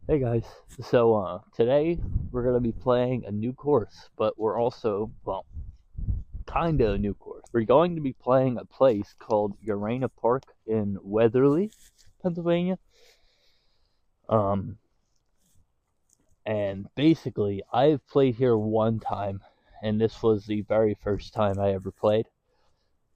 Hey guys, so today we're gonna be playing a new course, but we're also, well, kinda a new course. We're going to be playing a place called Eurana Park in Weatherly, Pennsylvania. Um, and basically, I've played here one time, and this was the very first time I ever played.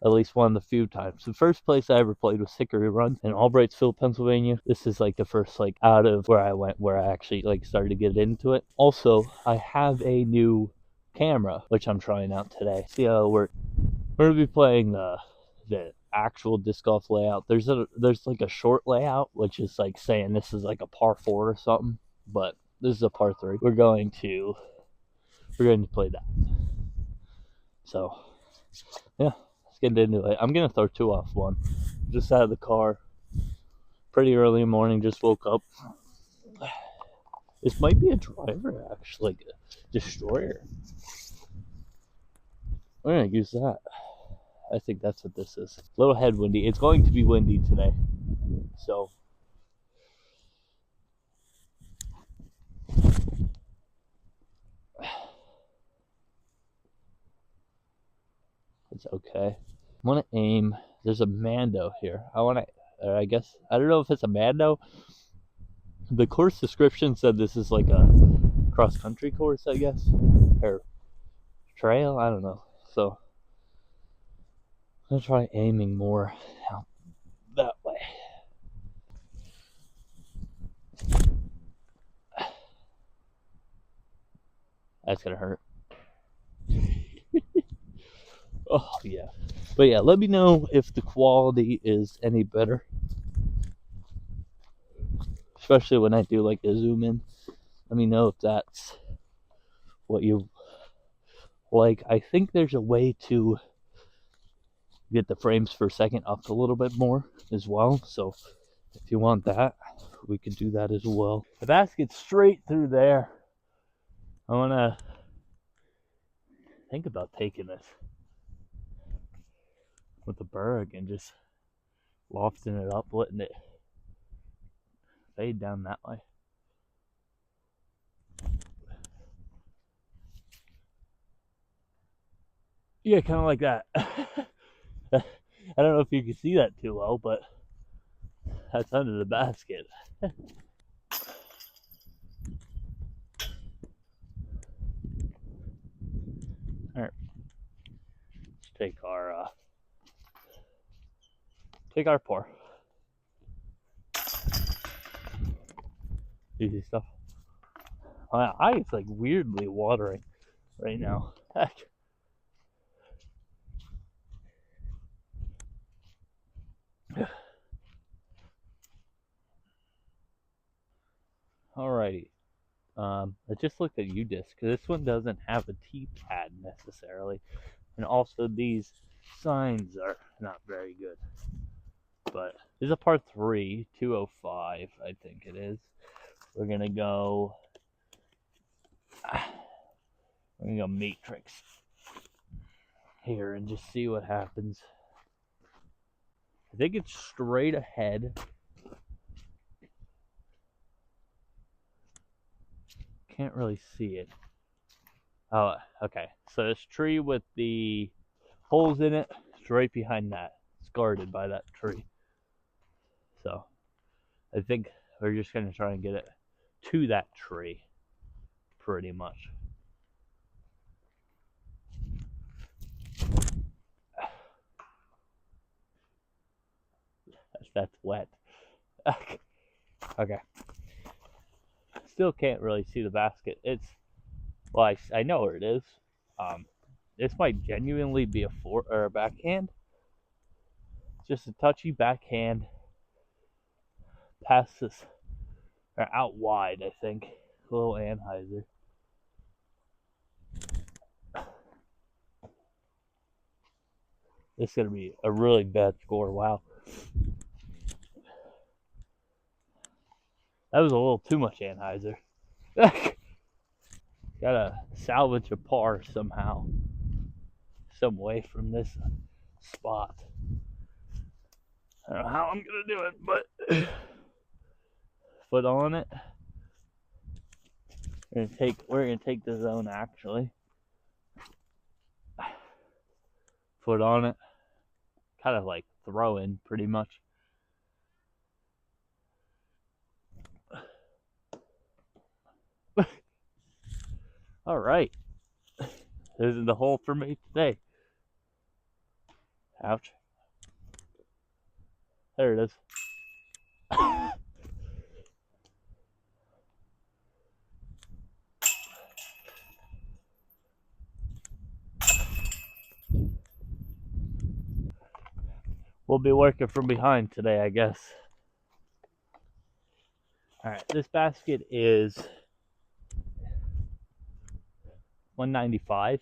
At least one of the few times. The first place I ever played was Hickory Run in Albrightsville, Pennsylvania. This is like the first out of where I went where I actually started to get into it. Also, I have a new camera which I'm trying out today. See how it works. We're gonna be playing the actual disc golf layout. There's like a short layout which is like saying this is like a par four or something, but this is a par three. We're going to play that. So yeah. Let's get into it. I'm gonna throw two off one. Just out of the car. Pretty early in the morning, just woke up. This might be a driver, actually, like a destroyer. We're gonna use that. I think that's what this is. A little head windy. It's going to be windy today. So it's okay. I wanna aim. There's a Mando here. I guess I don't know if it's a Mando. The course description said this is like a cross country course, I guess. Or trail, I don't know. So I'm gonna try aiming more out that way. That's gonna hurt. Oh yeah. But yeah, let me know if the quality is any better. Especially when I do like the zoom in. Let me know if that's what you like. I think there's a way to get the frames per second up a little bit more as well. So if you want that, we can do that as well. The basket's straight through there. I wanna think about taking this with the berg and just lofting it up, letting it fade down that way. Yeah, kind of like that. I don't know if you can see that too well, but that's under the basket. All right, let's take our pour. Easy stuff. My eye is like weirdly watering right now. Alrighty. I just looked at UDisc. This one doesn't have a T-pad necessarily, and also these signs are not very good. But this is a part 3, 205, I think it is. We're gonna go. We're gonna go Matrix here and just see what happens. I think it's straight ahead. Can't really see it. Oh, okay. So this tree with the holes in it is right behind that. It's guarded by that tree. So I think we're just gonna try and get it to that tree, pretty much. That's wet. Okay. Still can't really see the basket. Well, I know where it is. This might genuinely be a fore or a backhand. Just a touchy backhand. Past this or out wide, I think. A little Anheuser. This is gonna be a really bad score. Wow. That was a little too much Anheuser. Gotta salvage a par somehow. Some way from this spot. I don't know how I'm gonna do it, but foot on it. We're gonna take the zone actually. Foot on it. Kind of like throw in pretty much. All right. This is the hole for me today. Ouch. There it is. We'll be working from behind today, I guess. All right, this basket is $195.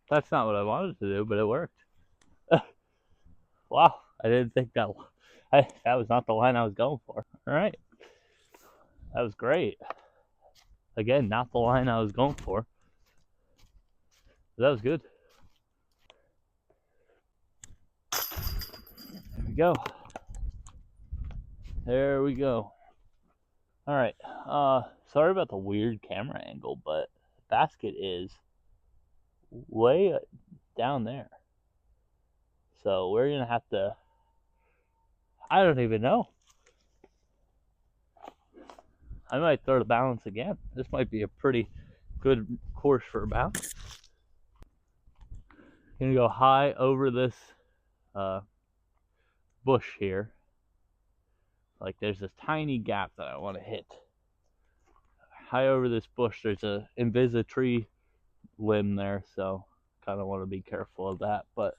That's not what I wanted to do, but it worked. Wow, I didn't think that was not the line I was going for. All right, that was great. Again, not the line I was going for. But that was good. There we go. There we go. All right. Sorry about the weird camera angle, but the basket is way down there. So we're gonna have to. I don't even know. I might throw the balance again. This might be a pretty good course for a balance. Gonna go high over this bush here. Like there's this tiny gap that I want to hit. High over this bush, there's a invisa tree limb there, so kind of want to be careful of that. But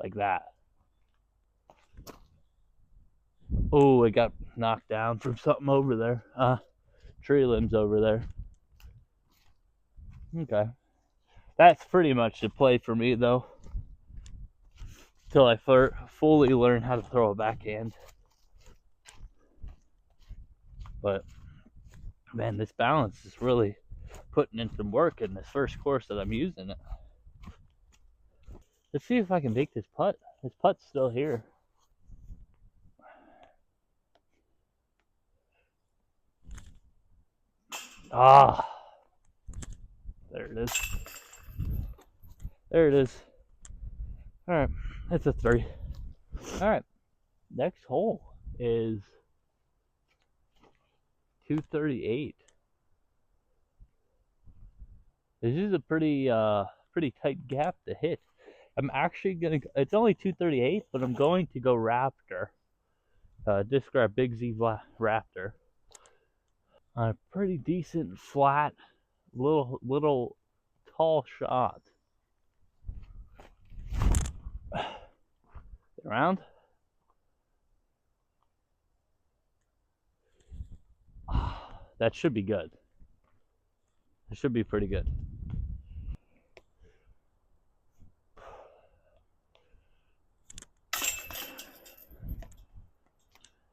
like that. Oh, it got knocked down from something over there. Tree limbs over there. Okay. That's pretty much the play for me, though. Till I fully learn how to throw a backhand. But, man, this balance is really putting in some work in this first course that I'm using it. Let's see if I can make this putt. This putt's still here. Ah, there it is. There it is. All right, that's a 3. All right, next hole is 238. This is a pretty tight gap to hit. I'm actually gonna. It's only 238, but I'm going to go Raptor. Disc grab Big Z Raptor. A pretty decent flat, little tall shot. Get around. That should be good. It should be pretty good.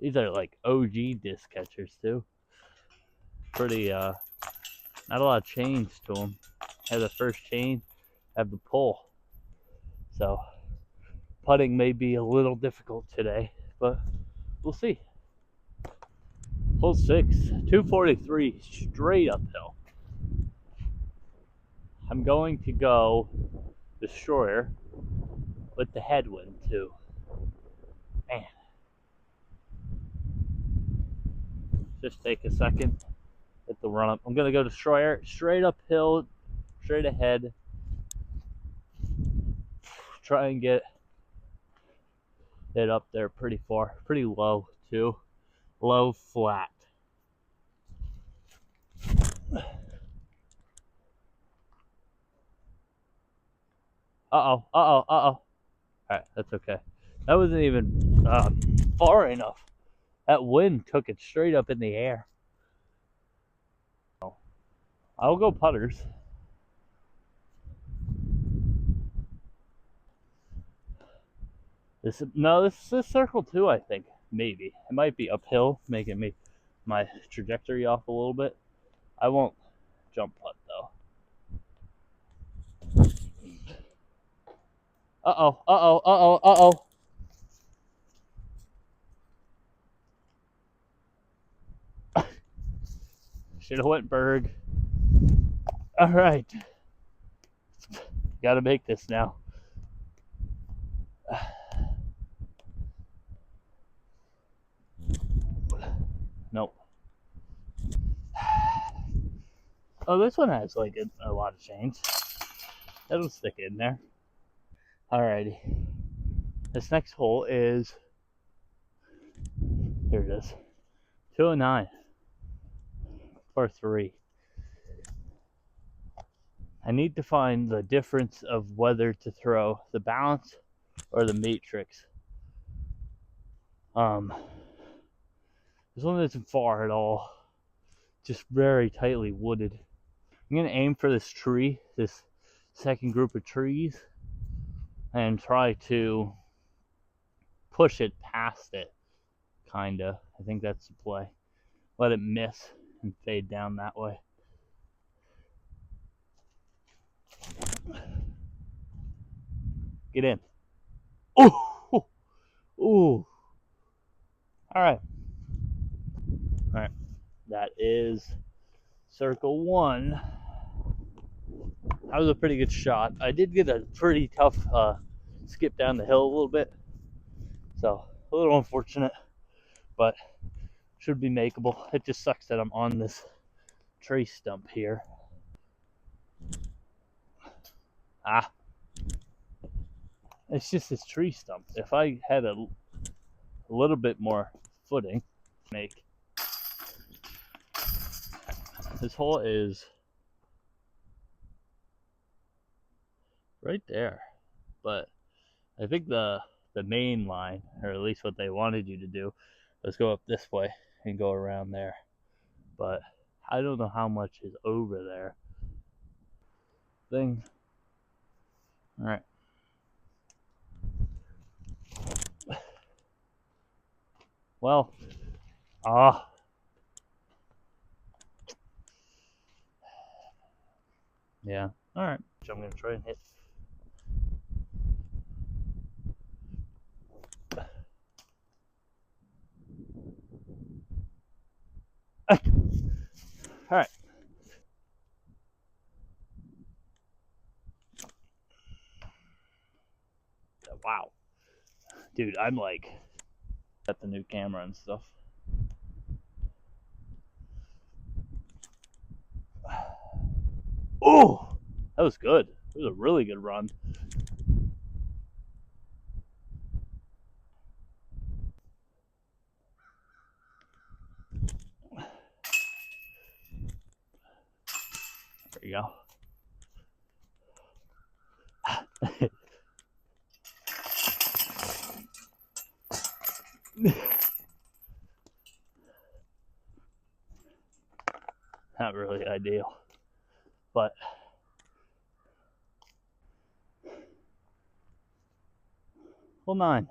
These are like OG disc catchers too. Pretty, not a lot of chains to them. Have the first chain, have the pull. So, putting may be a little difficult today, but we'll see. Hole 6, 243, straight uphill. I'm going to go Destroyer with the headwind too. Man. Just take a second. Hit the run up. I'm going to go Destroyer, straight uphill, straight ahead. Try and get it up there pretty far. Pretty low too. Low flat. Uh-oh. Alright, that's okay. That wasn't even far enough. That wind took it straight up in the air. I'll go putters. This is circle 2, I think. Maybe. It might be uphill, making me my trajectory off a little bit. I won't jump putt though. Uh-oh, uh-oh, uh-oh, uh-oh. Should have went Berg. All right. Got to make this now. Nope. Oh, this one has like a lot of chains. That'll stick in there. Alrighty. This next hole is, here it is, 209, par 3. I need to find the difference of whether to throw the balance or the matrix. This one isn't far at all, just very tightly wooded. I'm gonna aim for this tree, this second group of trees, and try to push it past it, kinda. I think that's the play. Let it miss and fade down that way. Get in. Oh! Ooh! Alright. Alright. That is circle 1. That was a pretty good shot. I did get a pretty tough skip down the hill a little bit. So, a little unfortunate, but should be makeable. It just sucks that I'm on this tree stump here. Ah. It's just this tree stump. If I had a little bit more footing, make. This hole is right there, but I think the main line, or at least what they wanted you to do, was go up this way and go around there. But I don't know how much is over there. Thing. All right. Well, yeah. All right. So I'm gonna try and hit. All right. Wow, dude, I'm like at the new camera and stuff. Oh, that was good. It was a really good run. There you go. Not really ideal, but hole 9.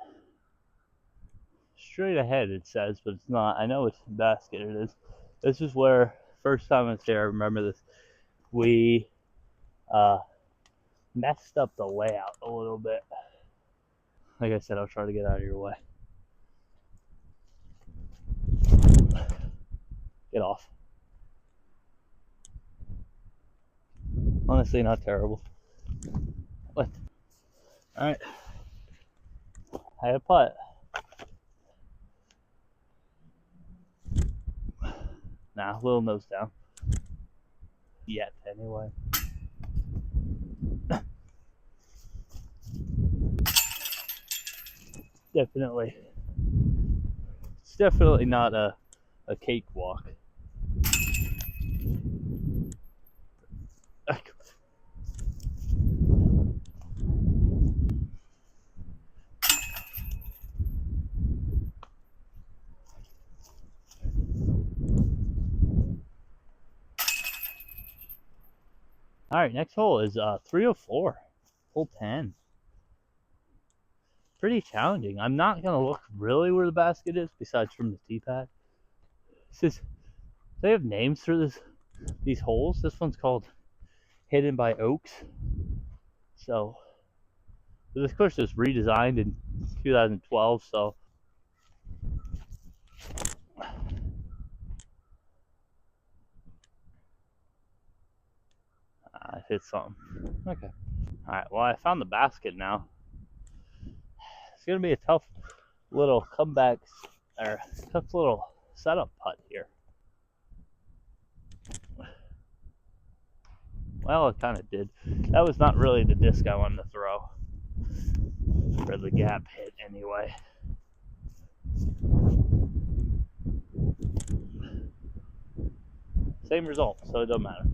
Straight ahead it says, but it's not. I know it's the basket. It is. This is where, first time I was there, I remember this, we messed up the layout a little bit. Like I said, I'll try to get out of your way. Get off. Honestly, not terrible. What? Alright. I had a putt. Nah, little nose down. Yet, anyway. Definitely. It's definitely not a cakewalk. All right, next hole is 304, hole 10. Pretty challenging. I'm not gonna look really where the basket is, besides from the tee pad. They have names for these holes. This one's called Hidden by Oaks. So this course was redesigned in 2012. So I hit something. Okay. All right. Well, I found the basket now. It's gonna be a tough little comeback or tough little setup putt here. Well, it kind of did. That was not really the disc I wanted to throw. For the gap hit anyway. Same result, so it doesn't matter.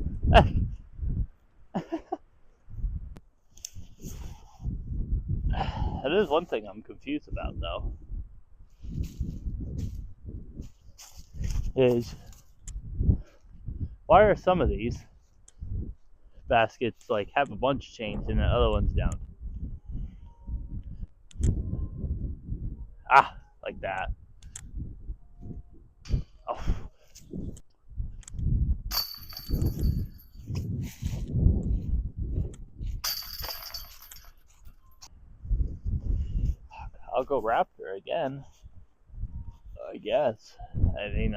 That is one thing I'm confused about, though. Is why are some of these baskets like have a bunch changed and the other ones don't? Ah, like that. Oh. I'll go Raptor again. I guess. I mean,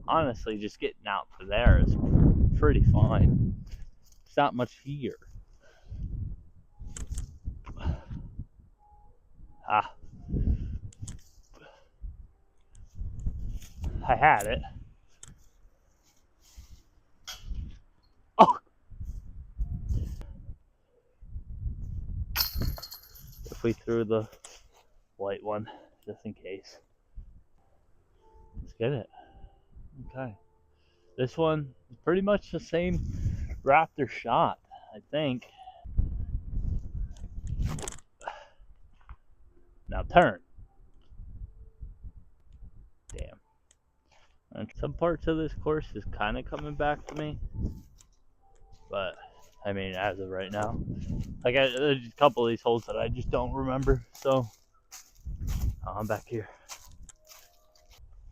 honestly, just getting out to there is pretty fine. It's not much here. Ah. I had it. Oh! If we threw the white one, just in case. Let's get it. Okay. This one is pretty much the same Raptor shot, I think. Now turn. Damn. And some parts of this course is kind of coming back to me. But, I mean, as of right now. Like, there's a couple of these holes that I just don't remember. So, I'm back here.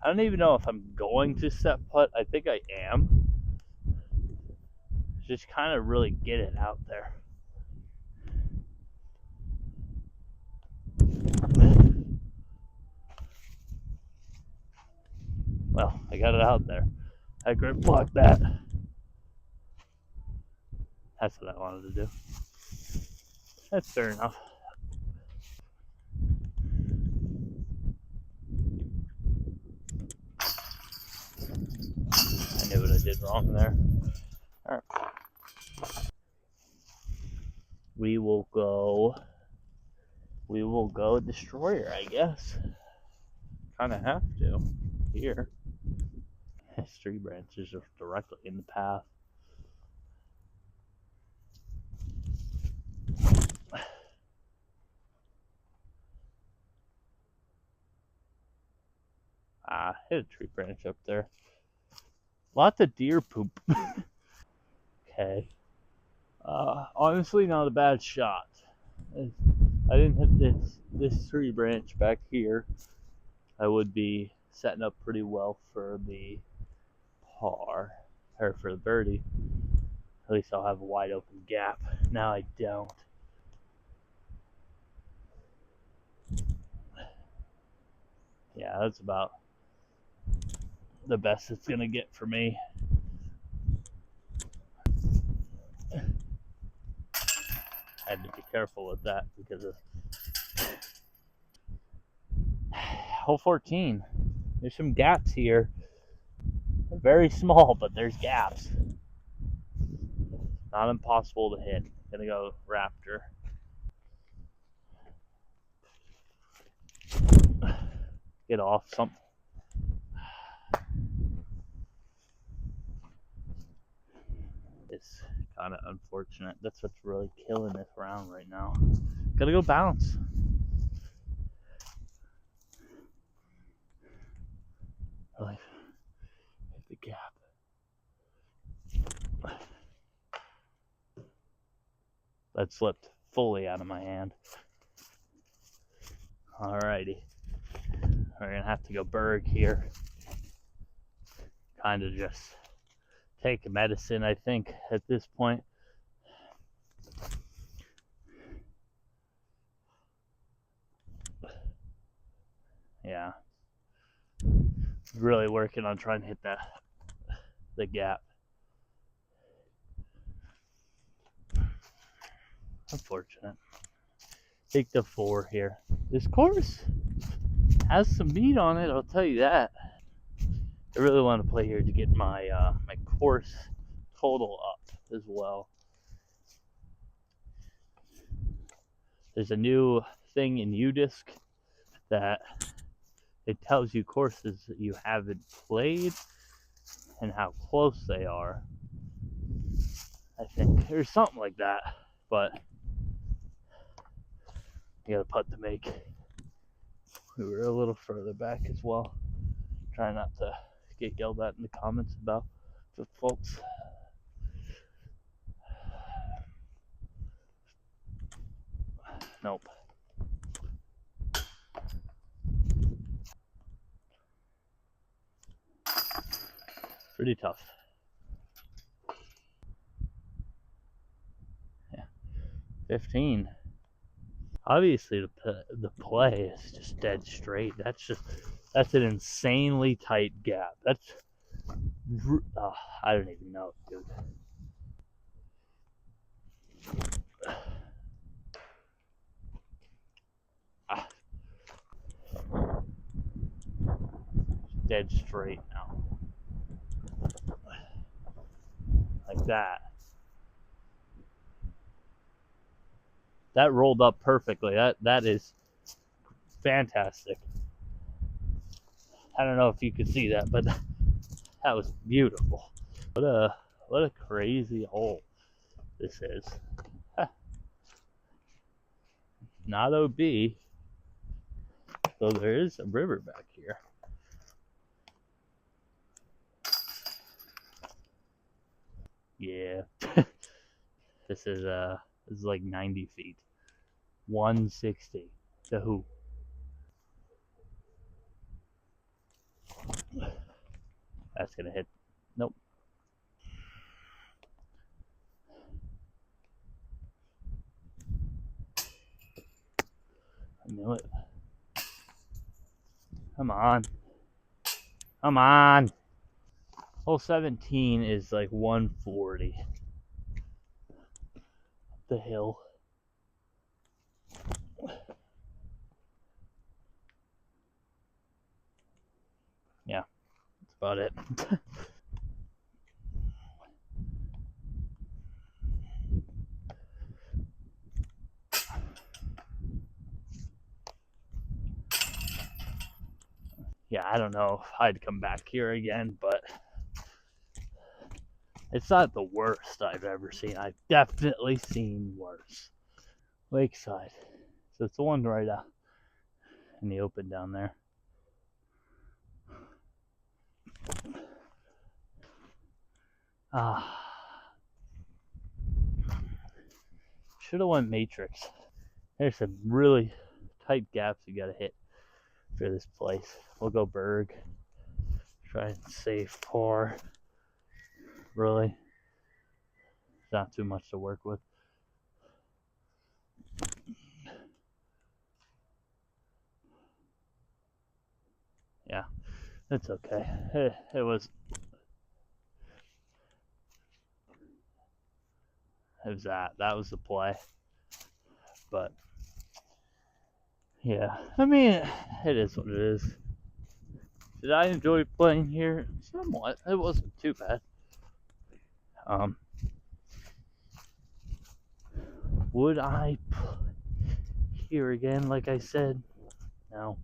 I don't even know if I'm going to set putt. I think I am. Just kind of really get it out there. Well, I got it out there. I could block that. That's what I wanted to do. That's fair enough. I knew what I did wrong there. All right. We will go Destroyer, I guess. Kind of have to here. This tree branch is just directly in the path. Hit a tree branch up there. Lots of deer poop. Okay. Honestly, not a bad shot. I didn't hit this tree branch back here. I would be setting up pretty well for the par, or for the birdie. At least I'll have a wide open gap. Now I don't. Yeah, that's about the best it's gonna get for me. I had to be careful with that because of hole 14. There's some gaps here. They're very small, but there's gaps. Not impossible to hit. Gonna go Raptor. Get off something. It's kind of unfortunate. That's what's really killing this round right now. Gotta go bounce. Really hit the gap. That slipped fully out of my hand. Alrighty. We're going to have to go Berg here. Kind of just take medicine, I think, at this point. Yeah. Really working on trying to hit the gap. Unfortunate. Take the 4 here. This course has some meat on it, I'll tell you that. I really want to play here to get my my course total up as well. There's a new thing in UDisc that it tells you courses that you haven't played and how close they are. I think there's something like that, but you got a putt to make. We were a little further back as well. Try not to get yelled at in the comments about the faults. Nope. Pretty tough. Yeah. 15. Obviously, the play is just dead straight. That's an insanely tight gap. That's I don't even know, dude. Dead straight now, like that. That rolled up perfectly. That is fantastic. I don't know if you could see that, but that was beautiful. What a crazy hole this is. Not OB, so there is a river back here. Yeah. This is like 90 feet. 160 to who? That's gonna hit. Nope. I knew it. Come on. Come on. Hole 17 is like 140. The hill. Yeah, that's about it. Yeah, I don't know if I'd come back here again, but it's not the worst I've ever seen. I've definitely seen worse. Lakeside. So it's the one right in the open down there. Should have went Matrix. There's some really tight gaps you gotta hit for this place. We'll go Berg. Try and save par. Really. Not too much to work with. Yeah, it's okay. It was that was the play. But yeah, I mean, it is what it is. Did I enjoy playing here? Somewhat. It wasn't too bad. Would I play here again, like I said? No,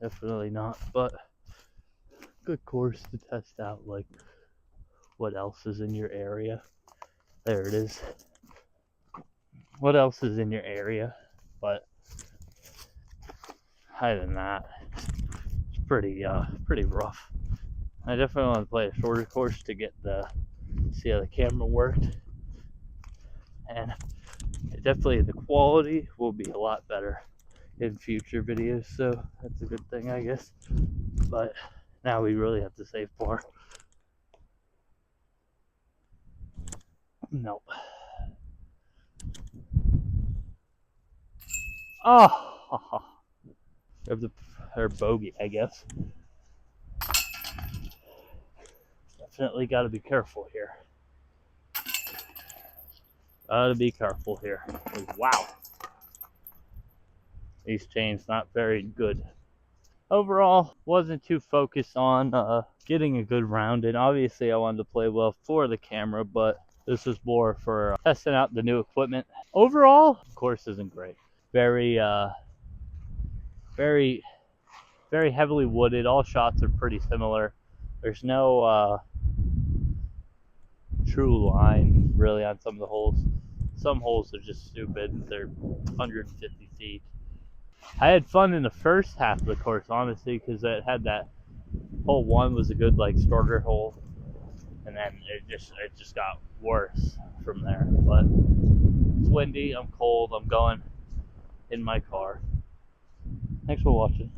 definitely not. But good course to test out, like, what else is in your area. There it is. What else is in your area? But other than that, it's pretty rough. I definitely want to play a shorter course to see how the camera worked. And definitely the quality will be a lot better in future videos, so that's a good thing, I guess. But now we really have to save par. Nope. Oh, of the her bogey, I guess. Definitely got to be careful here. Gotta be careful here. Wow, these chains not very good. Overall, wasn't too focused on getting a good round, and obviously I wanted to play well for the camera, but this was more for testing out the new equipment. Overall, the course isn't great. Very, very, very heavily wooded. All shots are pretty similar. There's no true line really on some of the holes. Some holes are just stupid. They're 150 feet. I had fun in the first half of the course, honestly, because it had that hole 1 was a good like starter hole, and then it just got worse from there. But it's windy, I'm cold, I'm going in my car. Thanks for watching.